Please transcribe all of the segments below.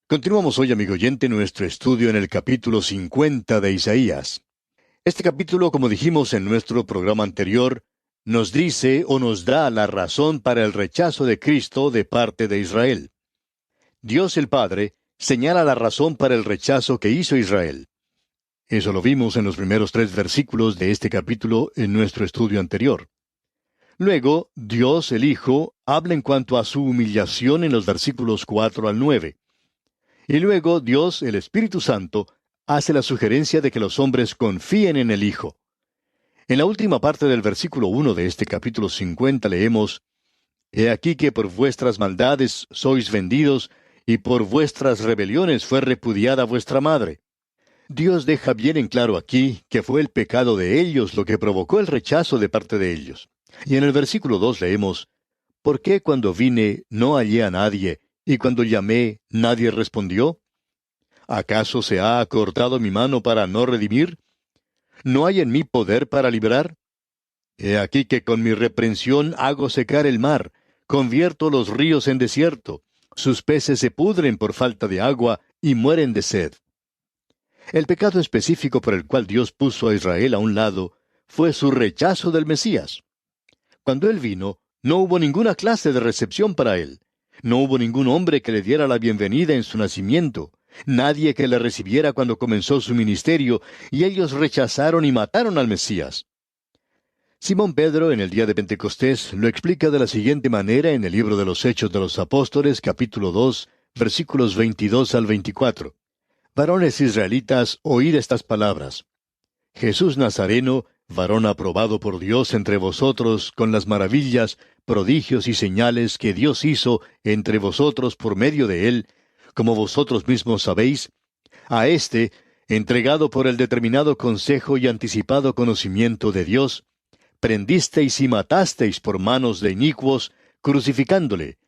Continuamos hoy, amigo oyente, nuestro estudio en el capítulo 50 de Isaías. Este capítulo, como dijimos en nuestro programa anterior, nos dice o nos da la razón para el rechazo de Cristo de parte de Israel. Dios el Padre señala la razón para el rechazo que hizo Israel. Eso lo vimos en los primeros 3 versículos de este capítulo en nuestro estudio anterior. Luego, Dios el Hijo habla en cuanto a su humillación en los versículos 4 al 9. Y luego Dios, el Espíritu Santo, hace la sugerencia de que los hombres confíen en el Hijo. En la última parte del versículo 1 de este capítulo 50 leemos: He aquí que por vuestras maldades sois vendidos, y por vuestras rebeliones fue repudiada vuestra madre. Dios deja bien en claro aquí que fue el pecado de ellos lo que provocó el rechazo de parte de ellos. Y en el versículo 2 leemos: ¿Por qué cuando vine no hallé a nadie, y cuando llamé nadie respondió? ¿Acaso se ha acortado mi mano para no redimir? ¿No hay en mí poder para librar? He aquí que con mi reprensión hago secar el mar, convierto los ríos en desierto, sus peces se pudren por falta de agua y mueren de sed. El pecado específico por el cual Dios puso a Israel a un lado fue su rechazo del Mesías. Cuando Él vino, no hubo ninguna clase de recepción para Él. No hubo ningún hombre que le diera la bienvenida en su nacimiento, nadie que le recibiera cuando comenzó su ministerio, y ellos rechazaron y mataron al Mesías. Simón Pedro, en el día de Pentecostés, lo explica de la siguiente manera en el libro de los Hechos de los Apóstoles, capítulo 2, versículos 22 al 24. Varones israelitas, oíd estas palabras. Jesús Nazareno, varón aprobado por Dios entre vosotros con las maravillas, prodigios y señales que Dios hizo entre vosotros por medio de él, como vosotros mismos sabéis, a éste, entregado por el determinado consejo y anticipado conocimiento de Dios, prendisteis y matasteis por manos de inicuos, crucificándole,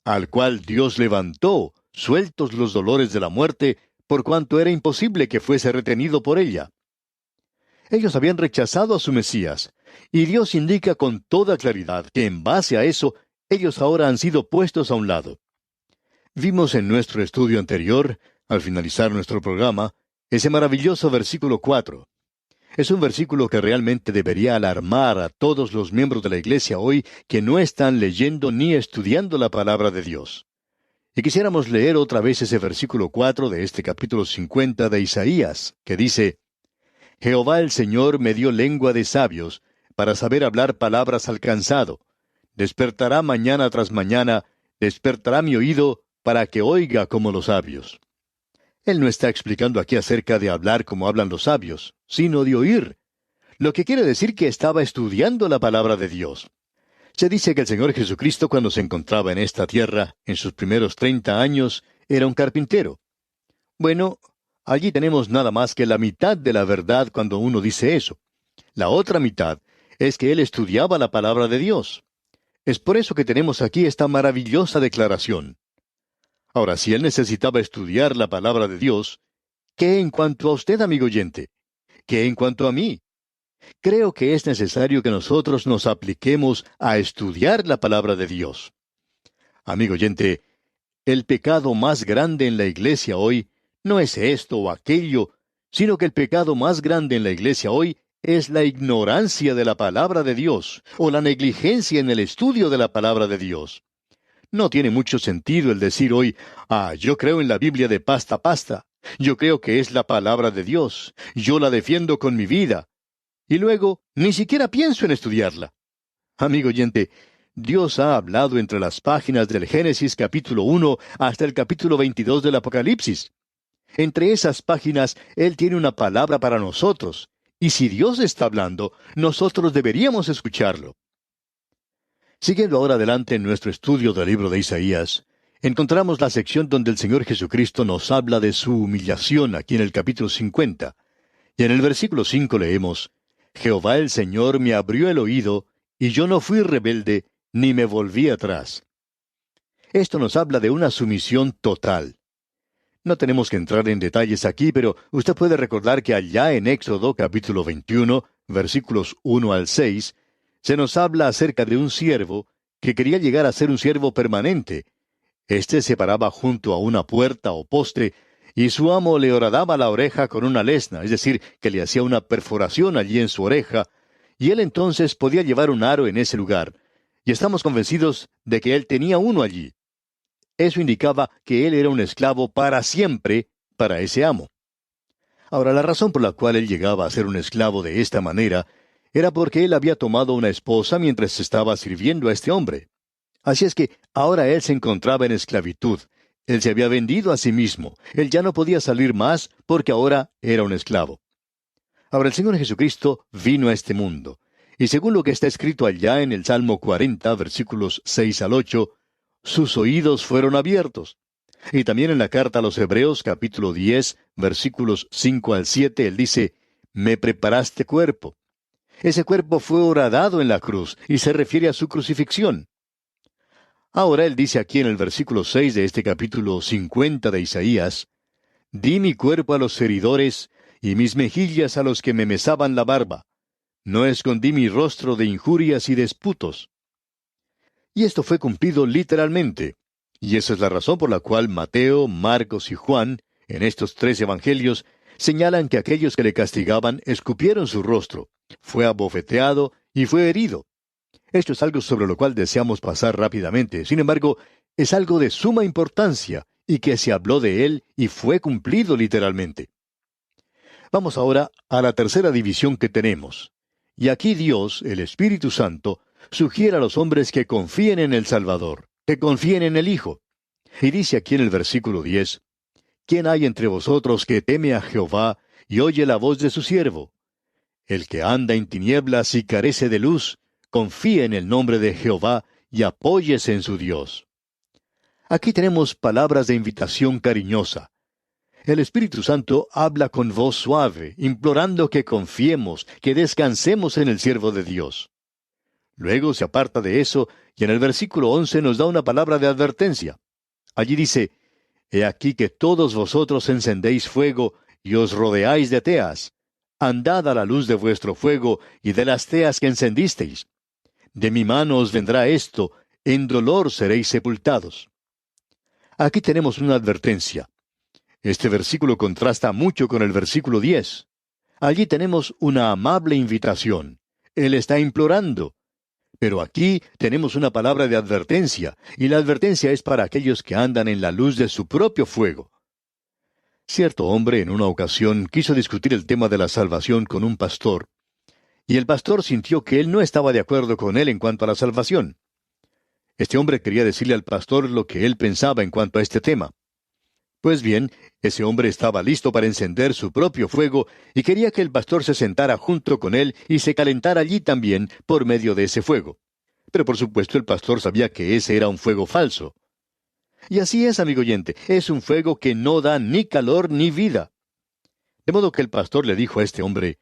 al cual Dios levantó, sueltos los dolores de la muerte, por cuanto era imposible que fuese retenido por ella. Ellos habían rechazado a su Mesías, y Dios indica con toda claridad que en base a eso, ellos ahora han sido puestos a un lado. Vimos en nuestro estudio anterior, al finalizar nuestro programa, ese maravilloso versículo 4. Es un versículo que realmente debería alarmar a todos los miembros de la iglesia hoy que no están leyendo ni estudiando la palabra de Dios. Y quisiéramos leer otra vez ese versículo 4 de este capítulo 50 de Isaías, que dice: Jehová el Señor me dio lengua de sabios, para saber hablar palabras al cansado. Despertará mañana tras mañana, despertará mi oído, para que oiga como los sabios. Él no está explicando aquí acerca de hablar como hablan los sabios, sino de oír. Lo que quiere decir que estaba estudiando la palabra de Dios. Se dice que el Señor Jesucristo, cuando se encontraba en esta tierra, en sus primeros 30 años, era un carpintero. Bueno, allí tenemos nada más que la mitad de la verdad cuando uno dice eso. La otra mitad es que él estudiaba la palabra de Dios. Es por eso que tenemos aquí esta maravillosa declaración. Ahora, si él necesitaba estudiar la palabra de Dios, ¿qué en cuanto a usted, amigo oyente? ¿Qué en cuanto a mí? Creo que es necesario que nosotros nos apliquemos a estudiar la palabra de Dios. Amigo oyente, el pecado más grande en la iglesia hoy no es esto o aquello, sino que el pecado más grande en la iglesia hoy es la ignorancia de la palabra de Dios, o la negligencia en el estudio de la palabra de Dios. No tiene mucho sentido el decir hoy: yo creo en la Biblia de pasta a pasta. Yo creo que es la palabra de Dios. Yo la defiendo con mi vida. Y luego, ni siquiera pienso en estudiarla. Amigo oyente, Dios ha hablado entre las páginas del Génesis capítulo 1 hasta el capítulo 22 del Apocalipsis. Entre esas páginas, Él tiene una palabra para nosotros. Y si Dios está hablando, nosotros deberíamos escucharlo. Siguiendo ahora adelante en nuestro estudio del libro de Isaías, encontramos la sección donde el Señor Jesucristo nos habla de su humillación aquí en el capítulo 50. Y en el versículo 5 leemos: Jehová el Señor me abrió el oído, y yo no fui rebelde, ni me volví atrás. Esto nos habla de una sumisión total. No tenemos que entrar en detalles aquí, pero usted puede recordar que allá en Éxodo capítulo 21, versículos 1 al 6, se nos habla acerca de un siervo que quería llegar a ser un siervo permanente. Este se paraba junto a una puerta o poste, y su amo le horadaba la oreja con una lesna, es decir, que le hacía una perforación allí en su oreja, y él entonces podía llevar un aro en ese lugar. Y estamos convencidos de que él tenía uno allí. Eso indicaba que él era un esclavo para siempre para ese amo. Ahora, la razón por la cual él llegaba a ser un esclavo de esta manera era porque él había tomado una esposa mientras estaba sirviendo a este hombre. Así es que ahora él se encontraba en esclavitud. Él se había vendido a sí mismo. Él ya no podía salir más porque ahora era un esclavo. Ahora el Señor Jesucristo vino a este mundo. Y según lo que está escrito allá en el Salmo 40, versículos 6 al 8, sus oídos fueron abiertos. Y también en la carta a los Hebreos, capítulo 10, versículos 5 al 7, él dice, me preparaste cuerpo. Ese cuerpo fue horadado en la cruz y se refiere a su crucifixión. Ahora él dice aquí en el versículo 6 de este capítulo 50 de Isaías, di mi cuerpo a los heridores y mis mejillas a los que me mesaban la barba. No escondí mi rostro de injurias y disputos. Y esto fue cumplido literalmente. Y esa es la razón por la cual Mateo, Marcos y Juan, en estos 3 evangelios, señalan que aquellos que le castigaban escupieron su rostro, fue abofeteado y fue herido. Esto es algo sobre lo cual deseamos pasar rápidamente. Sin embargo, es algo de suma importancia y que se habló de él y fue cumplido literalmente. Vamos ahora a la tercera división que tenemos. Y aquí Dios, el Espíritu Santo, sugiere a los hombres que confíen en el Salvador, que confíen en el Hijo. Y dice aquí en el versículo 10, ¿quién hay entre vosotros que teme a Jehová y oye la voz de su siervo? El que anda en tinieblas y carece de luz, confíe en el nombre de Jehová y apóyese en su Dios. Aquí tenemos palabras de invitación cariñosa. El Espíritu Santo habla con voz suave, implorando que confiemos, que descansemos en el siervo de Dios. Luego se aparta de eso y en el versículo 11 nos da una palabra de advertencia. Allí dice, he aquí que todos vosotros encendéis fuego y os rodeáis de teas. Andad a la luz de vuestro fuego y de las teas que encendisteis. De mi mano os vendrá esto, en dolor seréis sepultados. Aquí tenemos una advertencia. Este versículo contrasta mucho con el versículo 10. Allí tenemos una amable invitación. Él está implorando. Pero aquí tenemos una palabra de advertencia, y la advertencia es para aquellos que andan en la luz de su propio fuego. Cierto hombre en una ocasión quiso discutir el tema de la salvación con un pastor, y el pastor sintió que él no estaba de acuerdo con él en cuanto a la salvación. Este hombre quería decirle al pastor lo que él pensaba en cuanto a este tema. Pues bien, ese hombre estaba listo para encender su propio fuego y quería que el pastor se sentara junto con él y se calentara allí también por medio de ese fuego. Pero por supuesto el pastor sabía que ese era un fuego falso. Y así es, amigo oyente, es un fuego que no da ni calor ni vida. De modo que el pastor le dijo a este hombre,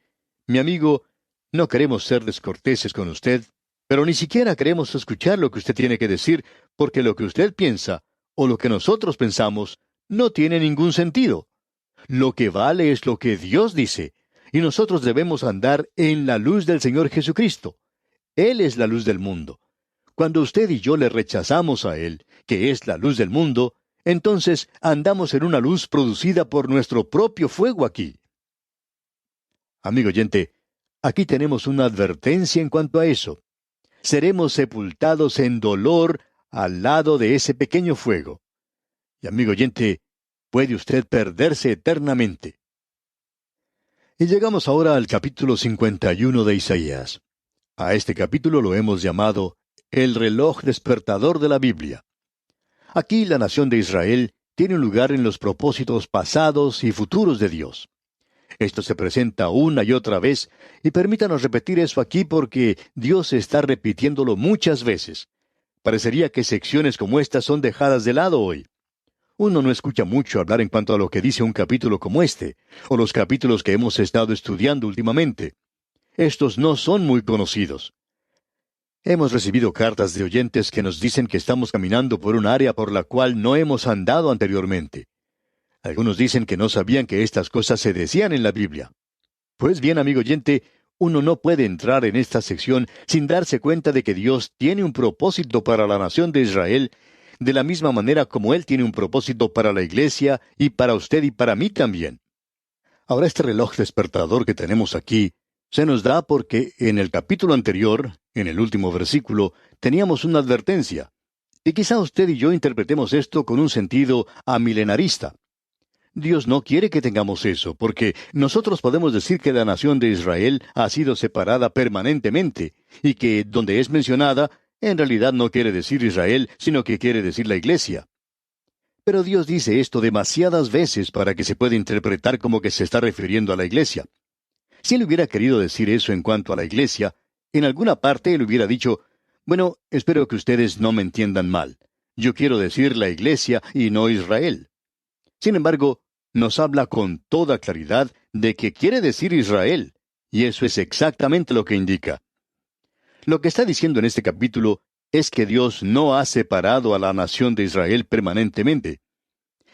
mi amigo, no queremos ser descorteses con usted, pero ni siquiera queremos escuchar lo que usted tiene que decir, porque lo que usted piensa, o lo que nosotros pensamos, no tiene ningún sentido. Lo que vale es lo que Dios dice, y nosotros debemos andar en la luz del Señor Jesucristo. Él es la luz del mundo. Cuando usted y yo le rechazamos a Él, que es la luz del mundo, entonces andamos en una luz producida por nuestro propio fuego aquí. Amigo oyente, aquí tenemos una advertencia en cuanto a eso. Seremos sepultados en dolor al lado de ese pequeño fuego. Y amigo oyente, puede usted perderse eternamente. Y llegamos ahora al capítulo 51 de Isaías. A este capítulo lo hemos llamado el reloj despertador de la Biblia. Aquí la nación de Israel tiene un lugar en los propósitos pasados y futuros de Dios. Esto se presenta una y otra vez, y permítanos repetir eso aquí porque Dios está repitiéndolo muchas veces. Parecería que secciones como estas son dejadas de lado hoy. Uno no escucha mucho hablar en cuanto a lo que dice un capítulo como este, o los capítulos que hemos estado estudiando últimamente. Estos no son muy conocidos. Hemos recibido cartas de oyentes que nos dicen que estamos caminando por un área por la cual no hemos andado anteriormente. Algunos dicen que no sabían que estas cosas se decían en la Biblia. Pues bien, amigo oyente, uno no puede entrar en esta sección sin darse cuenta de que Dios tiene un propósito para la nación de Israel, de la misma manera como Él tiene un propósito para la iglesia y para usted y para mí también. Ahora, este reloj despertador que tenemos aquí se nos da porque en el capítulo anterior, en el último versículo, teníamos una advertencia. Y quizá usted y yo interpretemos esto con un sentido amilenarista. Dios no quiere que tengamos eso, porque nosotros podemos decir que la nación de Israel ha sido separada permanentemente, y que donde es mencionada, en realidad no quiere decir Israel, sino que quiere decir la iglesia. Pero Dios dice esto demasiadas veces para que se pueda interpretar como que se está refiriendo a la iglesia. Si Él hubiera querido decir eso en cuanto a la iglesia, en alguna parte Él hubiera dicho, bueno, espero que ustedes no me entiendan mal. Yo quiero decir la iglesia y no Israel. Sin embargo, nos habla con toda claridad de que quiere decir Israel, y eso es exactamente lo que indica. Lo que está diciendo en este capítulo es que Dios no ha separado a la nación de Israel permanentemente.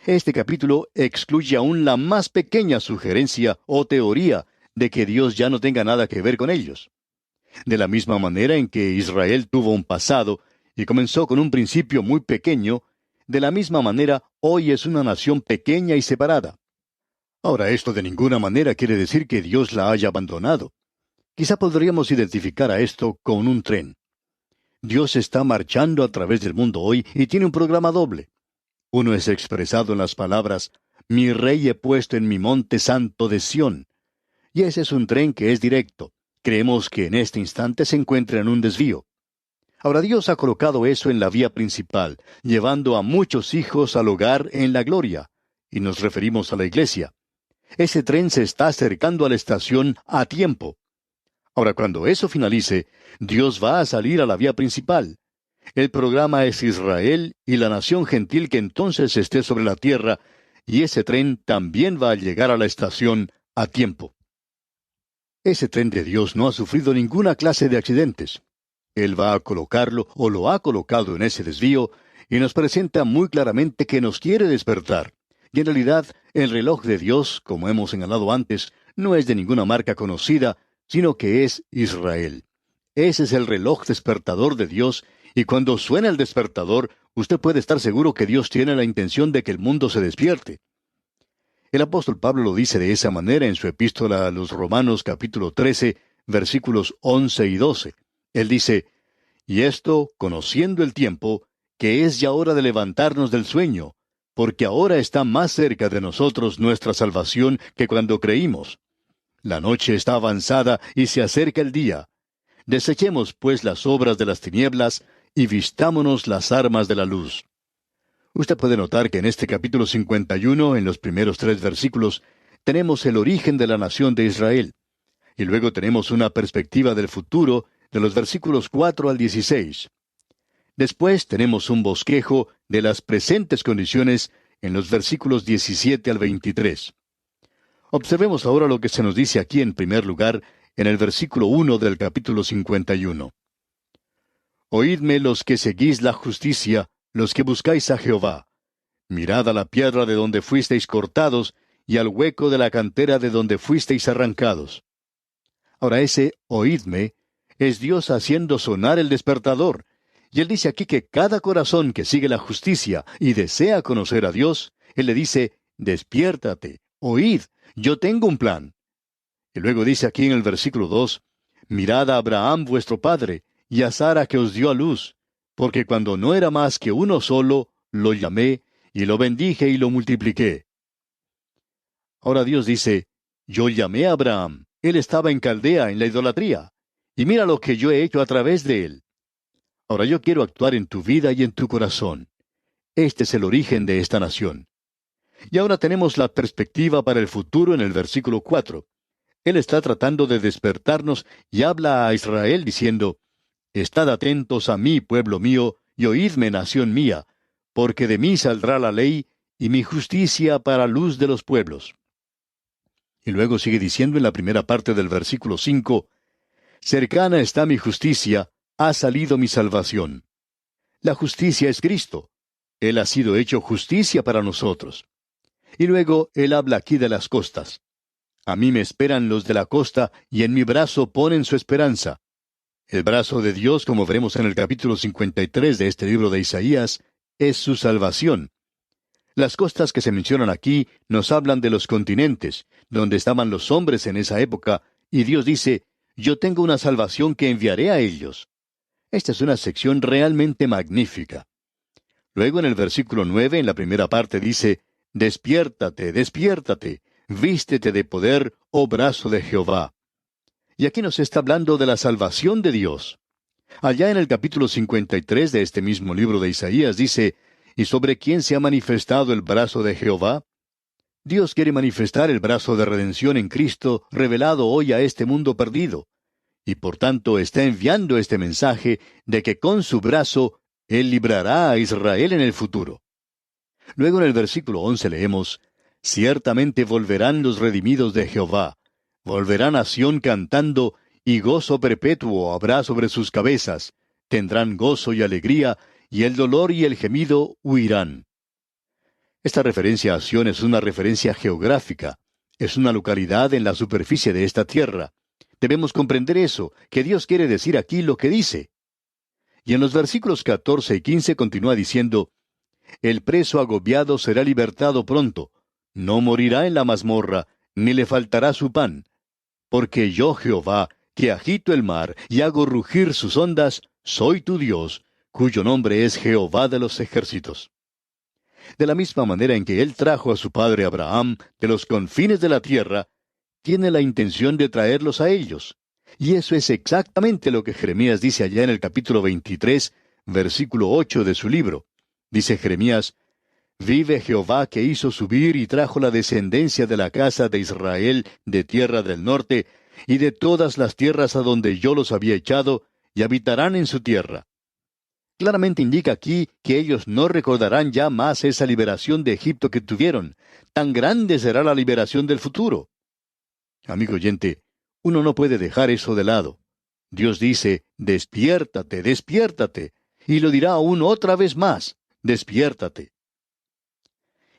Este capítulo excluye aún la más pequeña sugerencia o teoría de que Dios ya no tenga nada que ver con ellos. De la misma manera en que Israel tuvo un pasado y comenzó con un principio muy pequeño, de la misma manera hoy es una nación pequeña y separada. Ahora, esto de ninguna manera quiere decir que Dios la haya abandonado. Quizá podríamos identificar a esto con un tren. Dios está marchando a través del mundo hoy y tiene un programa doble. Uno es expresado en las palabras, mi rey he puesto en mi monte santo de Sión. Y ese es un tren que es directo. Creemos que en este instante se encuentra en un desvío. Ahora Dios ha colocado eso en la vía principal, llevando a muchos hijos al hogar en la gloria. Y nos referimos a la iglesia. Ese tren se está acercando a la estación a tiempo. Ahora, cuando eso finalice, Dios va a salir a la vía principal. El programa es Israel y la nación gentil que entonces esté sobre la tierra, y ese tren también va a llegar a la estación a tiempo. Ese tren de Dios no ha sufrido ninguna clase de accidentes. Él va a colocarlo o lo ha colocado en ese desvío y nos presenta muy claramente que nos quiere despertar. Y en realidad, el reloj de Dios, como hemos señalado antes, no es de ninguna marca conocida, sino que es Israel. Ese es el reloj despertador de Dios, y cuando suena el despertador, usted puede estar seguro que Dios tiene la intención de que el mundo se despierte. El apóstol Pablo lo dice de esa manera en su epístola a los Romanos capítulo 13, versículos 11 y 12. Él dice, y esto, conociendo el tiempo, que es ya hora de levantarnos del sueño, porque ahora está más cerca de nosotros nuestra salvación que cuando creímos. La noche está avanzada y se acerca el día. Desechemos pues las obras de las tinieblas y vistámonos las armas de la luz. Usted puede notar que en este capítulo 51, en los primeros 3 versículos, tenemos el origen de la nación de Israel. Y luego tenemos una perspectiva del futuro de los versículos 4 al 16. Después tenemos un bosquejo de las presentes condiciones en los versículos 17 al 23. Observemos ahora lo que se nos dice aquí en primer lugar en el versículo 1 del capítulo 51. Oídme los que seguís la justicia, los que buscáis a Jehová. Mirad a la piedra de donde fuisteis cortados, y al hueco de la cantera de donde fuisteis arrancados. Ahora ese oídme es Dios haciendo sonar el despertador. Y Él dice aquí que cada corazón que sigue la justicia y desea conocer a Dios, Él le dice, despiértate, oíd, yo tengo un plan. Y luego dice aquí en el versículo 2, mirad a Abraham vuestro padre, y a Sara que os dio a luz, porque cuando no era más que uno solo, lo llamé, y lo bendije y lo multipliqué. Ahora Dios dice, yo llamé a Abraham, él estaba en Caldea, en la idolatría, y mira lo que yo he hecho a través de él. Ahora yo quiero actuar en tu vida y en tu corazón. Este es el origen de esta nación. Y ahora tenemos la perspectiva para el futuro en el versículo 4. Él está tratando de despertarnos y habla a Israel diciendo, estad atentos a mí, pueblo mío, y oídme, nación mía, porque de mí saldrá la ley, y mi justicia para luz de los pueblos. Y luego sigue diciendo en la primera parte del versículo 5, cercana está mi justicia, ha salido mi salvación. La justicia es Cristo. Él ha sido hecho justicia para nosotros. Y luego Él habla aquí de las costas. A mí me esperan los de la costa, y en mi brazo ponen su esperanza. El brazo de Dios, como veremos en el capítulo 53 de este libro de Isaías, es su salvación. Las costas que se mencionan aquí nos hablan de los continentes, donde estaban los hombres en esa época, y Dios dice, yo tengo una salvación que enviaré a ellos. Esta es una sección realmente magnífica. Luego en el versículo 9, en la primera parte dice, despiértate, despiértate, vístete de poder, oh brazo de Jehová. Y aquí nos está hablando de la salvación de Dios. Allá en el capítulo 53 de este mismo libro de Isaías dice, ¿y sobre quién se ha manifestado el brazo de Jehová? Dios quiere manifestar el brazo de redención en Cristo, revelado hoy a este mundo perdido. Y por tanto está enviando este mensaje de que con su brazo Él librará a Israel en el futuro. Luego en el versículo 11 leemos, ciertamente volverán los redimidos de Jehová, volverán a Sión cantando, y gozo perpetuo habrá sobre sus cabezas, tendrán gozo y alegría, y el dolor y el gemido huirán. Esta referencia a Sión es una referencia geográfica, es una localidad en la superficie de esta tierra. Debemos comprender eso, que Dios quiere decir aquí lo que dice. Y en los versículos 14 y 15 continúa diciendo, el preso agobiado será libertado pronto, no morirá en la mazmorra, ni le faltará su pan. Porque yo, Jehová, que agito el mar y hago rugir sus ondas, soy tu Dios, cuyo nombre es Jehová de los ejércitos. De la misma manera en que Él trajo a su padre Abraham de los confines de la tierra, tiene la intención de traerlos a ellos. Y eso es exactamente lo que Jeremías dice allá en el capítulo 23, versículo 8 de su libro. Dice Jeremías, vive Jehová que hizo subir y trajo la descendencia de la casa de Israel de tierra del norte, y de todas las tierras a donde yo los había echado, y habitarán en su tierra. Claramente indica aquí que ellos no recordarán ya más esa liberación de Egipto que tuvieron. Tan grande será la liberación del futuro. Amigo oyente, uno no puede dejar eso de lado. Dios dice, despiértate, despiértate, y lo dirá aún otra vez más, despiértate.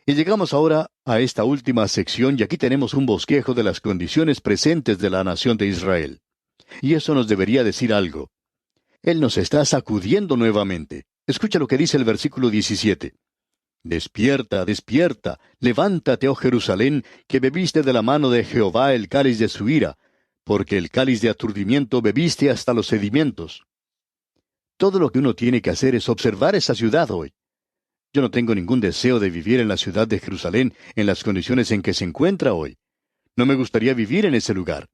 Y llegamos ahora a esta última sección y aquí tenemos un bosquejo de las condiciones presentes de la nación de Israel. Y eso nos debería decir algo. Él nos está sacudiendo nuevamente. Escucha lo que dice el versículo 17. Despierta, despierta, levántate, oh Jerusalén, que bebiste de la mano de Jehová el cáliz de su ira, porque el cáliz de aturdimiento bebiste hasta los sedimentos. Todo lo que uno tiene que hacer es observar esa ciudad hoy. Yo no tengo ningún deseo de vivir en la ciudad de Jerusalén en las condiciones en que se encuentra hoy. No me gustaría vivir en ese lugar.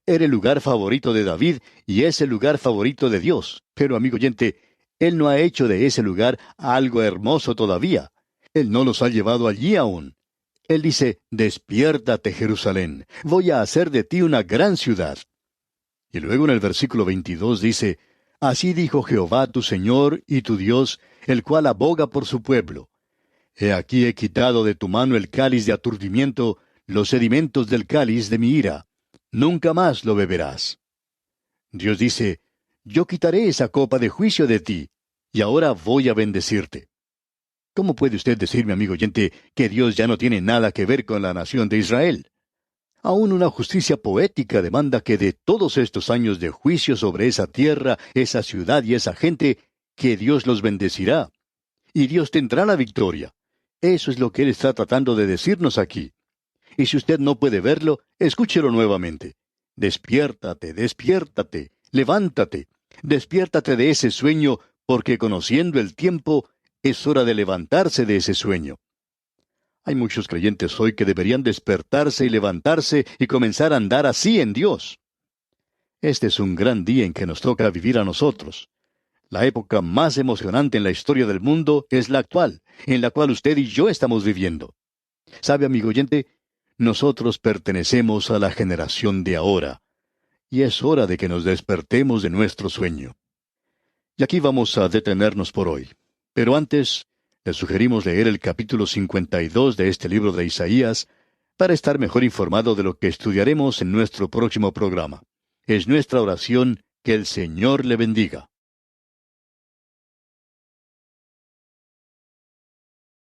Era el lugar favorito de David y es el lugar favorito de Dios. Pero, amigo oyente, Él no ha hecho de ese lugar algo hermoso todavía. Él no los ha llevado allí aún. Él dice, despiértate, Jerusalén, voy a hacer de ti una gran ciudad. Y luego en el versículo 22 dice, así dijo Jehová tu Señor y tu Dios, el cual aboga por su pueblo. He aquí he quitado de tu mano el cáliz de aturdimiento, los sedimentos del cáliz de mi ira. Nunca más lo beberás. Dios dice, yo quitaré esa copa de juicio de ti, y ahora voy a bendecirte. ¿Cómo puede usted decirme, amigo oyente, que Dios ya no tiene nada que ver con la nación de Israel? Aún una justicia poética demanda que de todos estos años de juicio sobre esa tierra, esa ciudad y esa gente, que Dios los bendecirá. Y Dios tendrá la victoria. Eso es lo que Él está tratando de decirnos aquí. Y si usted no puede verlo, escúchelo nuevamente. Despiértate, despiértate, levántate, despiértate de ese sueño, porque conociendo el tiempo, es hora de levantarse de ese sueño. Hay muchos creyentes hoy que deberían despertarse y levantarse y comenzar a andar así en Dios. Este es un gran día en que nos toca vivir a nosotros. La época más emocionante en la historia del mundo es la actual, en la cual usted y yo estamos viviendo. ¿Sabe, amigo oyente? Nosotros pertenecemos a la generación de ahora, y es hora de que nos despertemos de nuestro sueño. Y aquí vamos a detenernos por hoy. Pero antes, les sugerimos leer el capítulo 52 de este libro de Isaías para estar mejor informado de lo que estudiaremos en nuestro próximo programa. Es nuestra oración que el Señor le bendiga.